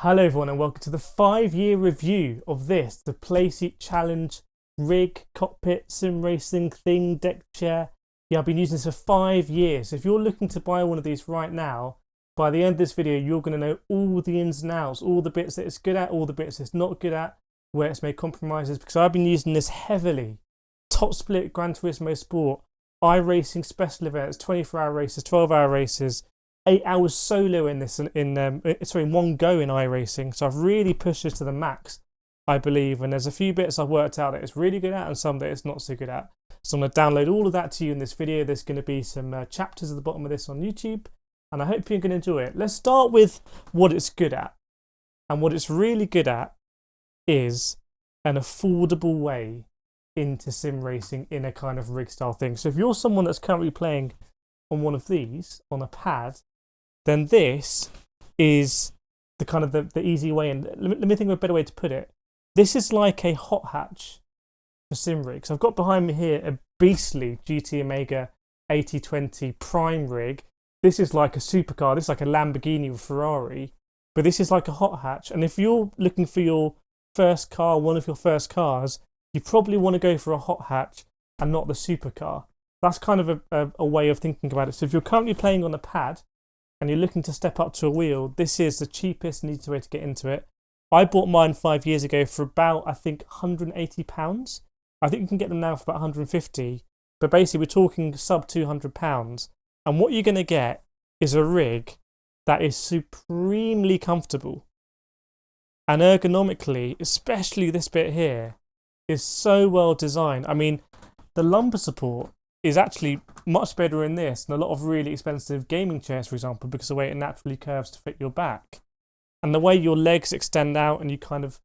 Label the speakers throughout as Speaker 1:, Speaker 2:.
Speaker 1: Hello everyone and welcome to the 5-year review of this, the Playseat Challenge rig, cockpit, sim racing thing, deck chair. Yeah, I've been using this for 5 years. If you're looking to buy one of these right now, by the end of this video, you're going to know all the ins and outs, all the bits that it's good at, all the bits it's not good at, where it's made compromises, because I've been using this heavily. Top split, Gran Turismo Sport, iRacing special events, 24-hour races, 12-hour races, 8 hours solo in this in one go in iRacing. So I've really pushed this to the max, I believe, and there's a few bits I've worked out that it's really good at and some that it's not so good at. So I'm going to download all of that to you in this video. There's going to be some chapters at the bottom of this on YouTube, and I hope you're going to enjoy it. Let's start with what it's good at. And what it's really good at is an affordable way into sim racing in a kind of rig style thing. So if you're someone that's currently playing on one of these on a pad, then this is the kind of the easy way. And let me think of a better way to put it. This is like a hot hatch for sim rigs. I've got behind me here a beastly GT Omega 8020 Prime rig. This is like a supercar. This is like a Lamborghini or Ferrari, but this is like a hot hatch. And if you're looking for your first car, one of your first cars, you probably want to go for a hot hatch and not the supercar. That's kind of a way of thinking about it. So if you're currently playing on a pad and you're looking to step up to a wheel, this is the cheapest and easiest way to get into it. I bought mine 5 years ago for about, I think, £180. I think you can get them now for about 150. But basically, we're talking sub £200. And what you're going to get is a rig that is supremely comfortable. And ergonomically, especially this bit here, is so well designed. I mean, the lumbar support is actually much better in this than a lot of really expensive gaming chairs, for example, because of the way it naturally curves to fit your back. And the way your legs extend out and you kind of,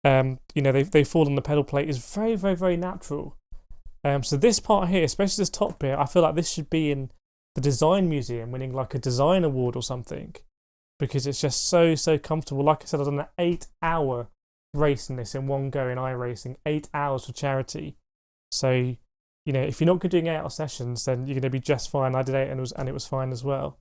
Speaker 1: they fall on the pedal plate is very, very, very natural. So this part here, especially this top bit, I feel like this should be in the design museum winning like a design award or something, because it's just so, so comfortable. Like I said, I've done an 8-hour race in this in one go in iRacing, 8 hours for charity. So, if you're not good doing 8-hour sessions, then you're going to be just fine. I did 8 and it was fine as well.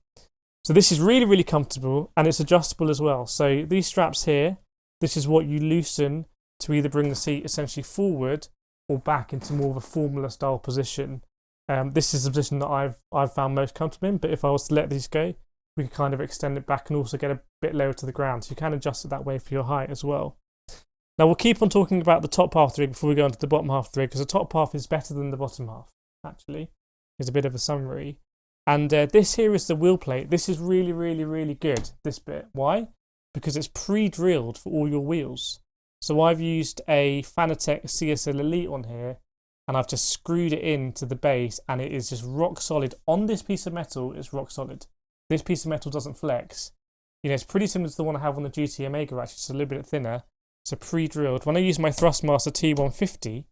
Speaker 1: So this is really, really comfortable, and it's adjustable as well. So these straps here, this is what you loosen to either bring the seat essentially forward or back into more of a Formula style position. This is the position that I've found most comfortable in, but if I was to let these go, we could kind of extend it back and also get a bit lower to the ground. So you can adjust it that way for your height as well. Now, we'll keep on talking about the top half of the rig before we go into the bottom half of the rig, because the top half is better than the bottom half, actually. Here's a bit of a summary. And this here is the wheel plate. This is really, really, really good, this bit. Why? Because it's pre-drilled for all your wheels. So I've used a Fanatec CSL Elite on here, and I've just screwed it into the base, and it is just rock solid. On this piece of metal, it's rock solid. This piece of metal doesn't flex. It's pretty similar to the one I have on the GT Omega, actually, just a little bit thinner. So pre-drilled. When I use my Thrustmaster T150,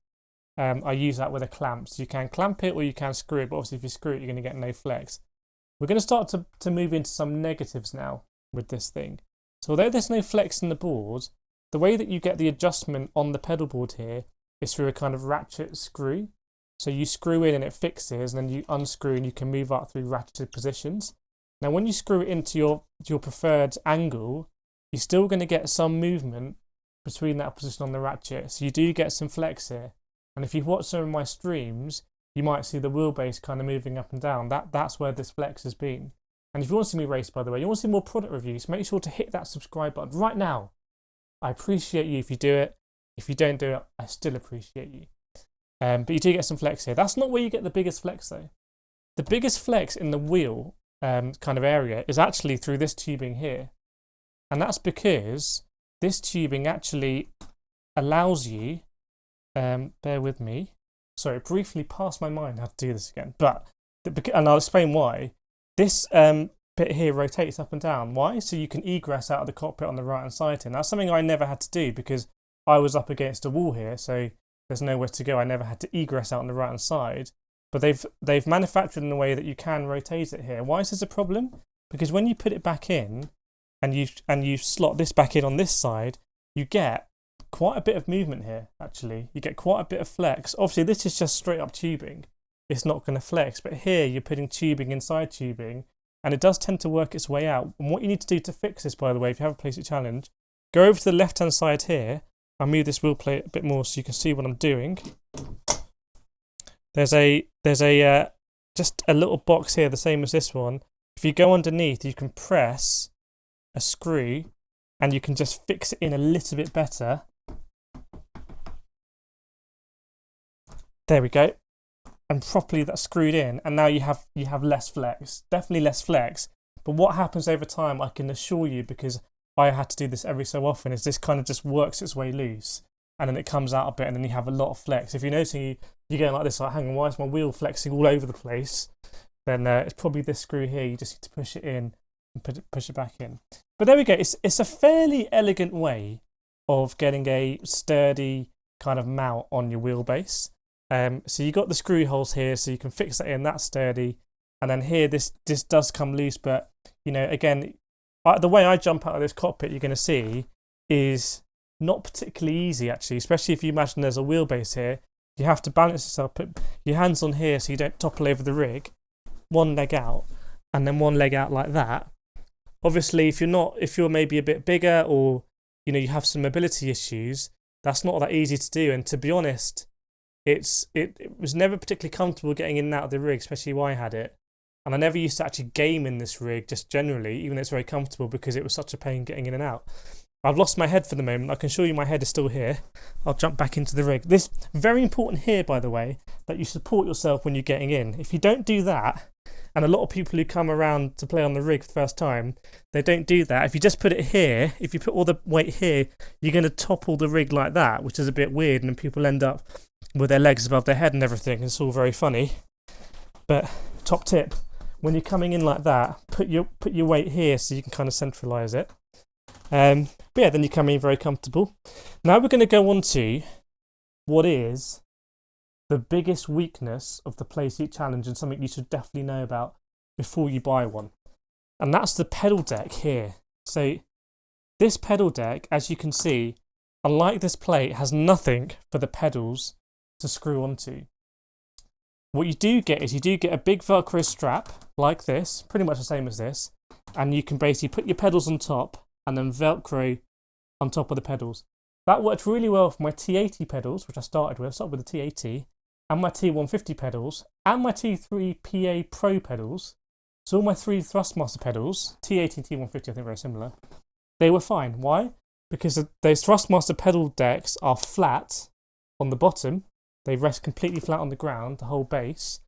Speaker 1: I use that with a clamp. So you can clamp it or you can screw it, but obviously if you screw it, you're going to get no flex. We're going to start to move into some negatives now with this thing. So although there's no flex in the board, the way that you get the adjustment on the pedal board here is through a kind of ratchet screw. So you screw in and it fixes, and then you unscrew and you can move up through ratcheted positions. Now when you screw it into your preferred angle, you're still going to get some movement between that position on the ratchet. So you do get some flex here. And if you've watched some of my streams, you might see the wheelbase kind of moving up and down. That's where this flex has been. And if you want to see me race, by the way, you want to see more product reviews, make sure to hit that subscribe button right now. I appreciate you if you do it. If you don't do it, I still appreciate you. But you do get some flex here. That's not where you get the biggest flex though. The biggest flex in the wheel kind of area is actually through this tubing here. And that's because this tubing actually allows you, bear with me, sorry, it briefly passed my mind how to do this again, and I'll explain why. This bit here rotates up and down. Why? So you can egress out of the cockpit on the right hand side here. Now, that's something I never had to do because I was up against a wall here, so there's nowhere to go. I never had to egress out on the right hand side, but they've manufactured in a way that you can rotate it here. Why is this a problem? Because when you put it back in, and you slot this back in on this side, you get quite a bit of movement here, actually. You get quite a bit of flex. Obviously, this is just straight up tubing. It's not going to flex. But here, you're putting tubing inside tubing, and it does tend to work its way out. And what you need to do to fix this, by the way, if you have a Playseat Challenge, go over to the left hand side here. I'll move this wheel plate a bit more so you can see what I'm doing. There's just a little box here, the same as this one. If you go underneath, you can press a screw and you can just fix it in a little bit better. There we go. And properly that's screwed in, and now you have less flex. Definitely less flex. But what happens over time, I can assure you, because I had to do this every so often, is this kind of just works its way loose, and then it comes out a bit, and then you have a lot of flex. If you're noticing you're going like this, like, hang on, why is my wheel flexing all over the place? Then it's probably this screw here. You just need to push it in and push it back in. But there we go. It's a fairly elegant way of getting a sturdy kind of mount on your wheelbase. So you got the screw holes here, so you can fix that in. That's sturdy. And then here, this does come loose, but you know, again, the way I jump out of this cockpit, you're going to see, is not particularly easy actually. Especially if you imagine there's a wheelbase here, you have to balance yourself. Put your hands on here so you don't topple over the rig. One leg out, and then one leg out like that. Obviously, if you're maybe a bit bigger, or you know you have some mobility issues, that's not that easy to do. And to be honest, it was never particularly comfortable getting in and out of the rig, especially when I had it. And I never used to actually game in this rig, just generally, even though it's very comfortable, because it was such a pain getting in and out. I've lost my head for the moment. I can show you my head is still here. I'll jump back into the rig. This very important here, by the way, that you support yourself when you're getting in. If you don't do that, and a lot of people who come around to play on the rig for the first time, they don't do that. If you just put it here, if you put all the weight here, you're going to topple the rig like that, which is a bit weird, and people end up with their legs above their head and everything. It's all very funny. But top tip, when you're coming in like that, put your weight here so you can kind of centralise it. But yeah, then you come in very comfortable. Now we're going to go on to what is the biggest weakness of the Playseat Challenge, and something you should definitely know about before you buy one. And that's the pedal deck here. So this pedal deck, as you can see, unlike this plate, has nothing for the pedals to screw onto. What you do get is you do get a big Velcro strap like this, pretty much the same as this, and you can basically put your pedals on top and then Velcro on top of the pedals. That worked really well for my T80 pedals, which I started with. I started with the T80, and my T150 pedals, and my T3 PA Pro pedals. So all my three Thrustmaster pedals, T80 and T150, I think very similar, they were fine. Why? Because those Thrustmaster pedal decks are flat on the bottom. They rest completely flat on the ground, the whole base.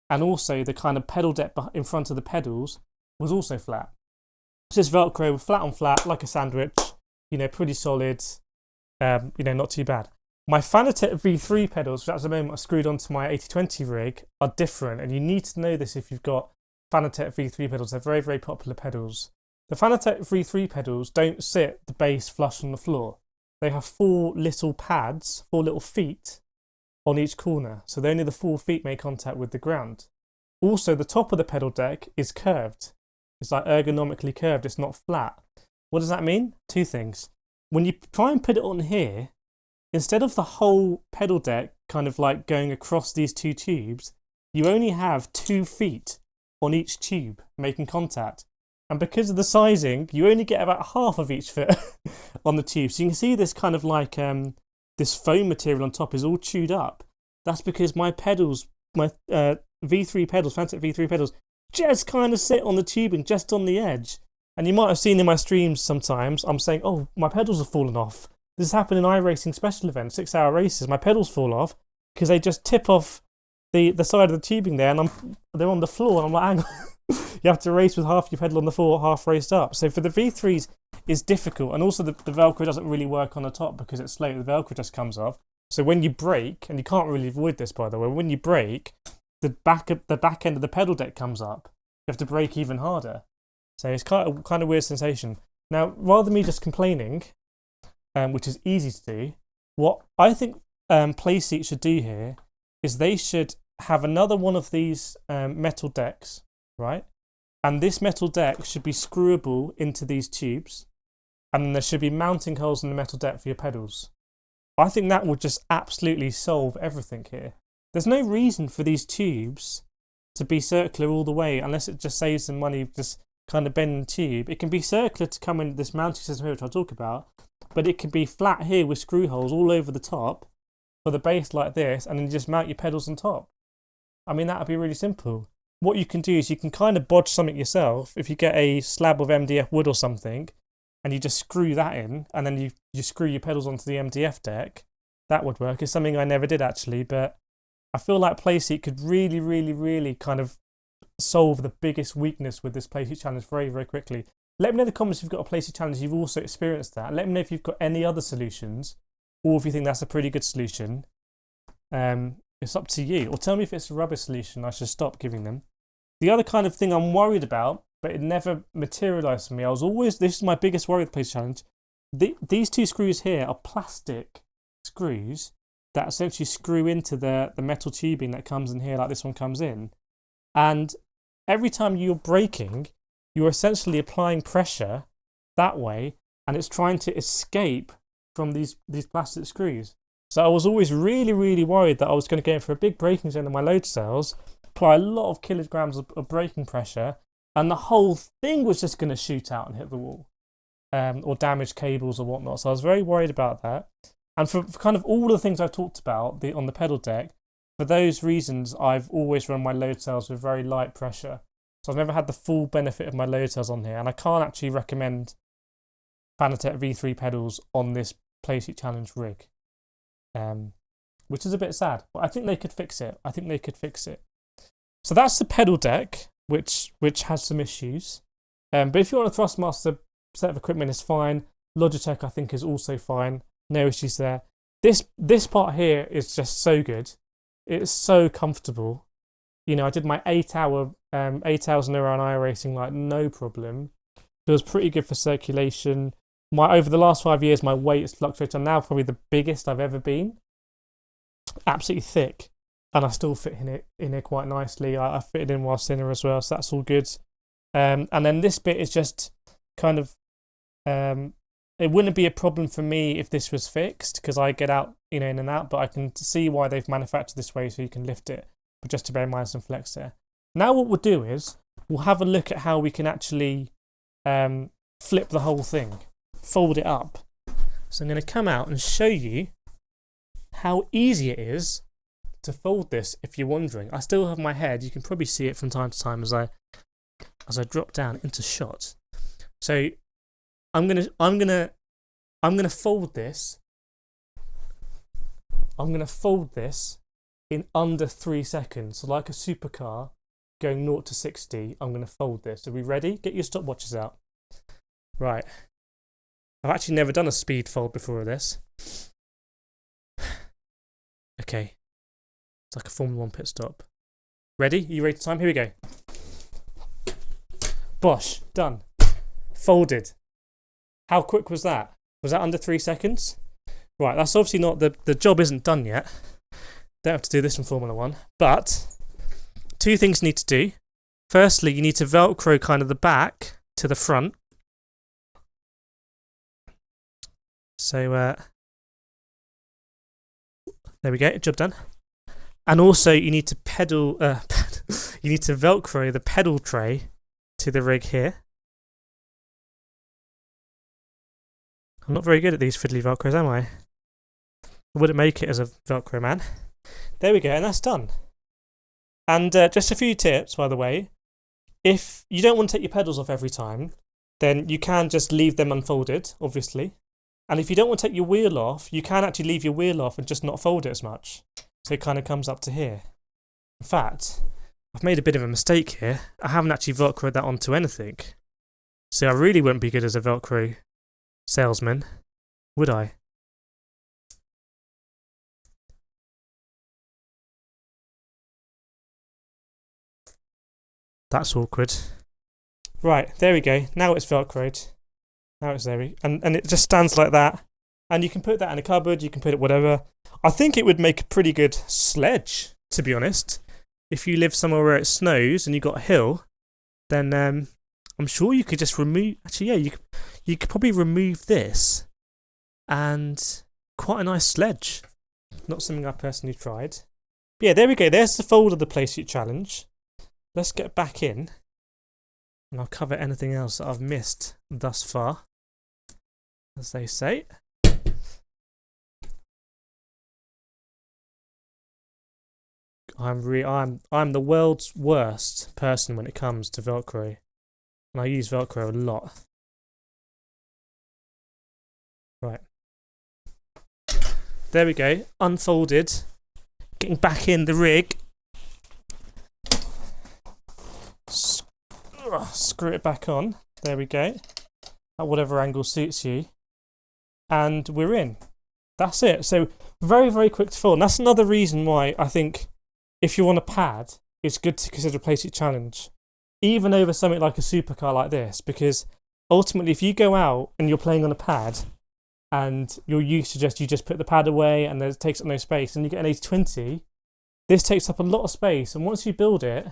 Speaker 1: And also the kind of pedal deck in front of the pedals was also flat. So this Velcro was flat on flat, like a sandwich, you know, pretty solid, you know, not too bad. My Fanatec V3 pedals, which at the moment are screwed onto my 8020 rig, are different. And you need to know this if you've got Fanatec V3 pedals. They're very, very popular pedals. The Fanatec V3 pedals don't sit the base flush on the floor. They have four little pads, four little feet on each corner, so only the 4 feet make contact with the ground. Also, the top of the pedal deck is curved. It's like ergonomically curved, it's not flat. What does that mean? Two things. When you try and put it on here, instead of the whole pedal deck kind of like going across these two tubes, you only have 2 feet on each tube making contact. And because of the sizing, you only get about half of each foot on the tube. So you can see this kind of like this foam material on top is all chewed up. That's because my pedals, my V3 pedals, Fanatec V3 pedals, just kind of sit on the tubing, just on the edge. And you might have seen in my streams sometimes, I'm saying, oh, my pedals have fallen off. This has happened in iRacing special events, 6-hour races. My pedals fall off because they just tip off the side of the tubing there, and they're on the floor, and I'm like, hang on. You have to race with half your pedal on the floor, half raised up. So for the V3s, it's difficult. And also the Velcro doesn't really work on the top because it's slow. The Velcro just comes off. So when you brake, and you can't really avoid this, by the way, when you brake, the back end of the pedal deck comes up. You have to brake even harder. So it's kind of weird sensation. Now, rather than me just complaining, which is easy to do, what I think Playseat should do here is they should have another one of these metal decks, right? And this metal deck should be screwable into these tubes, and then there should be mounting holes in the metal deck for your pedals. I think that would just absolutely solve everything here. There's no reason for these tubes to be circular all the way, unless it just saves some money just kind of bending the tube. It can be circular to come in this mounting system here, which I'll talk about, but it can be flat here with screw holes all over the top for the base like this, and then you just mount your pedals on top. I mean, that would be really simple. What you can do is you can kind of bodge something yourself. If you get a slab of MDF wood or something, and you just screw that in, and then you screw your pedals onto the MDF deck, that would work. It's something I never did actually, but I feel like Playseat could really, really, really kind of solve the biggest weakness with this Playseat challenge very, very quickly. Let me know in the comments if you've got a Playseat challenge, you've also experienced that. Let me know if you've got any other solutions, or if you think that's a pretty good solution. It's up to you. Or tell me if it's a rubbish solution, I should stop giving them. The other kind of thing I'm worried about, but it never materialised for me, this is my biggest worry with the Playseat challenge. These two screws here are plastic screws that essentially screw into the metal tubing that comes in here, like this one comes in. And every time you're braking, you're essentially applying pressure that way, and it's trying to escape from these plastic screws. So I was always really, really worried that I was going to go in for a big braking zone in my load cells, apply a lot of kilograms of braking pressure, and the whole thing was just going to shoot out and hit the wall, or damage cables or whatnot. So I was very worried about that. And for kind of all the things I've talked about on the pedal deck, for those reasons, I've always run my load cells with very light pressure. So I've never had the full benefit of my load cells on here, and I can't actually recommend Fanatec V3 pedals on this Playseat challenge rig, which is a bit sad. But I think they could fix it. So that's the pedal deck, which has some issues. But if you want a Thrustmaster set of equipment, it's fine. Logitech, I think, is also fine. No issues there. This part here is just so good. It's so comfortable. You know, I did my 8 hours in a row on iRacing, like no problem. Feels pretty good for circulation. Over the last 5 years, my weight has fluctuated. I'm now probably the biggest I've ever been. Absolutely thick. And I still fit in here quite nicely. I fitted in whilst in here as well, so that's all good. And then this bit is just kind of... it wouldn't be a problem for me if this was fixed, because I get out, in and out, but I can see why they've manufactured this way so you can lift it. But just to bear in mind some flex there. Now what we'll do is, we'll have a look at how we can actually flip the whole thing. Fold it up. So I'm going to come out and show you how easy it is to fold this, if you're wondering. I still have my head. You can probably see it from time to time as I drop down into shot. So I'm gonna fold this. I'm gonna fold this in under 3 seconds. So like a supercar going 0 to 60, I'm gonna fold this. Are we ready? Get your stopwatches out. Right. I've actually never done a speed fold before of this. Okay. It's like a Formula 1 pit stop. Ready? Are you ready to time? Here we go. Bosh. Done. Folded. How quick was that? Was that under 3 seconds? Right, that's obviously not... The job isn't done yet. Don't have to do this in Formula 1. But 2 things you need to do. Firstly, you need to Velcro kind of the back to the front. So, there we go, job done. And also, you need to you need to Velcro the pedal tray to the rig here. I'm not very good at these fiddly Velcros, am I? I wouldn't make it as a Velcro man. There we go, and that's done. And just a few tips, by the way. If you don't want to take your pedals off every time, then you can just leave them unfolded, obviously. And if you don't want to take your wheel off, you can actually leave your wheel off and just not fold it as much. So it kind of comes up to here. In fact, I've made a bit of a mistake here. I haven't actually Velcroed that onto anything. So I really wouldn't be good as a Velcro salesman, would I? That's awkward. Right, there we go. Now it's Velcroed. Now it's there. And it just stands like that. And you can put that in a cupboard, you can put it whatever. I think it would make a pretty good sledge, to be honest. If you live somewhere where it snows and you've got a hill, then I'm sure you could just remove... Actually, yeah, you could probably remove this. And quite a nice sledge. Not something I personally tried. But yeah, there we go. There's the fold of the Playseat challenge. Let's get back in. And I'll cover anything else that I've missed thus far, as they say. I'm the world's worst person when it comes to Velcro, and I use Velcro a lot. Right, there we go. Unfolded. Getting back in the rig. Screw it back on. There we go. At whatever angle suits you, and we're in. That's it. So very, very quick to fill. And that's another reason why I think if you want a pad, it's good to consider a Playseat Challenge, even over something like a supercar like this, because ultimately if you go out and you're playing on a pad and you're used to you just put the pad away and it takes up no space, and you get an 80/20, this takes up a lot of space, and once you build it,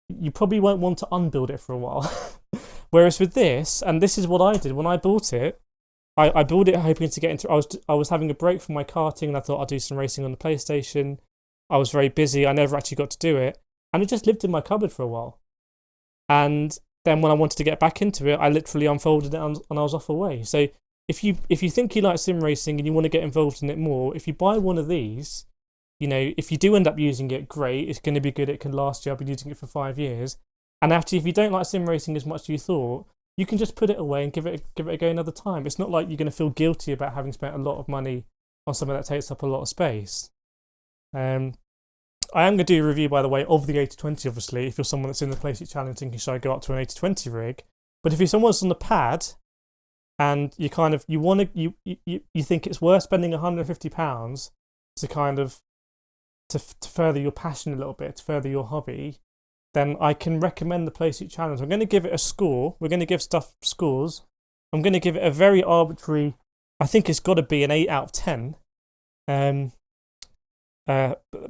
Speaker 1: you probably won't want to unbuild it for a while. Whereas with this, and this is what I did when I bought it, I built it hoping to get into. I was having a break from my karting, and I thought I'd do some racing on the PlayStation. I was very busy. I never actually got to do it, and it just lived in my cupboard for a while. And then when I wanted to get back into it, I literally unfolded it and I was off away. So if you think you like sim racing and you want to get involved in it more, if you buy one of these, you know, if you do end up using it, great. It's going to be good. It can last you. I've been using it for 5 years. And actually, if you don't like sim racing as much as you thought, you can just put it away and give it a go another time. It's not like you're going to feel guilty about having spent a lot of money on something that takes up a lot of space. I am going to do a review, by the way, of the 80/20, obviously, if you're someone that's in the Playseat Challenge thinking, should I go up to an 80/20 rig? But if you're someone that's on the pad and you think it's worth spending £150 to kind of to further your passion a little bit, to further your hobby, then I can recommend the Playseat Challenge. I'm going to give it a score. We're going to give stuff scores. I'm going to give it a very arbitrary, I think it's got to be an 8 out of 10.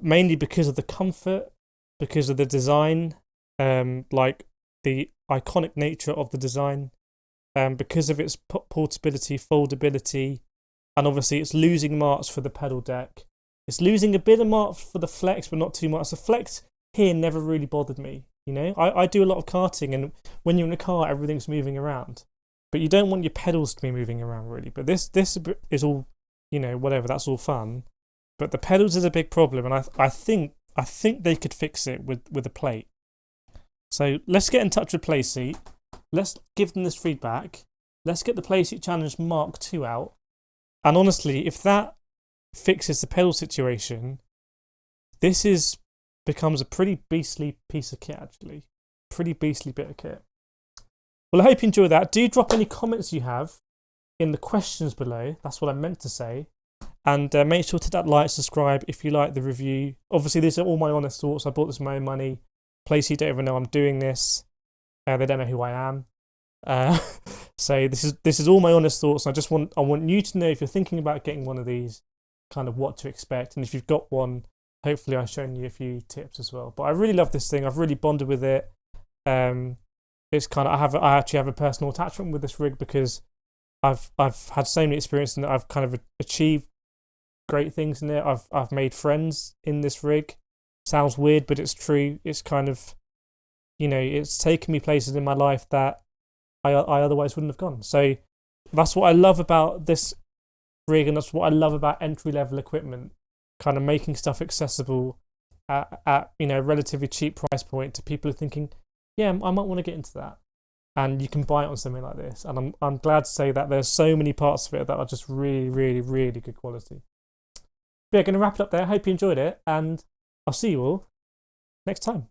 Speaker 1: Mainly because of the comfort, because of the design, like the iconic nature of the design, because of its portability, foldability, and obviously it's losing marks for the pedal deck. It's losing a bit of marks for the flex, but not too much. The flex here never really bothered me. You know, I do a lot of karting, and when you're in a car, everything's moving around, but you don't want your pedals to be moving around really. But this is all, you know, whatever. That's all fun, but the pedals is a big problem, and I think they could fix it with a plate. So let's get in touch with Playseat. Let's give them this feedback. Let's get the Playseat Challenge Mark II out, and honestly, if that fixes the pedal situation, this becomes a pretty beastly piece of kit, actually. Pretty beastly bit of kit. Well, I hope you enjoyed that. Do drop any comments you have in the questions below. That's what I meant to say. And make sure to hit that like, subscribe if you like the review. Obviously, these are all my honest thoughts. I bought this with my own money. Playseat don't even know I'm doing this. They don't know who I am. So this is all my honest thoughts. I want you to know, if you're thinking about getting one of these, kind of what to expect. And if you've got one, hopefully I've shown you a few tips as well. But I really love this thing. I've really bonded with it. It's kind of I actually have a personal attachment with this rig because I've had so many experiences and I've kind of achieved great things in it. I've made friends in this rig. Sounds weird, but it's true. It's kind of, you know, it's taken me places in my life that I otherwise wouldn't have gone. So that's what I love about this rig, and that's what I love about entry-level equipment, kind of making stuff accessible at you know, relatively cheap price point to people who are thinking, yeah, I might want to get into that, and you can buy it on something like this. And I'm glad to say that there's so many parts of it that are just really, really, really good quality. But yeah, going to wrap it up there. I hope you enjoyed it, and I'll see you all next time.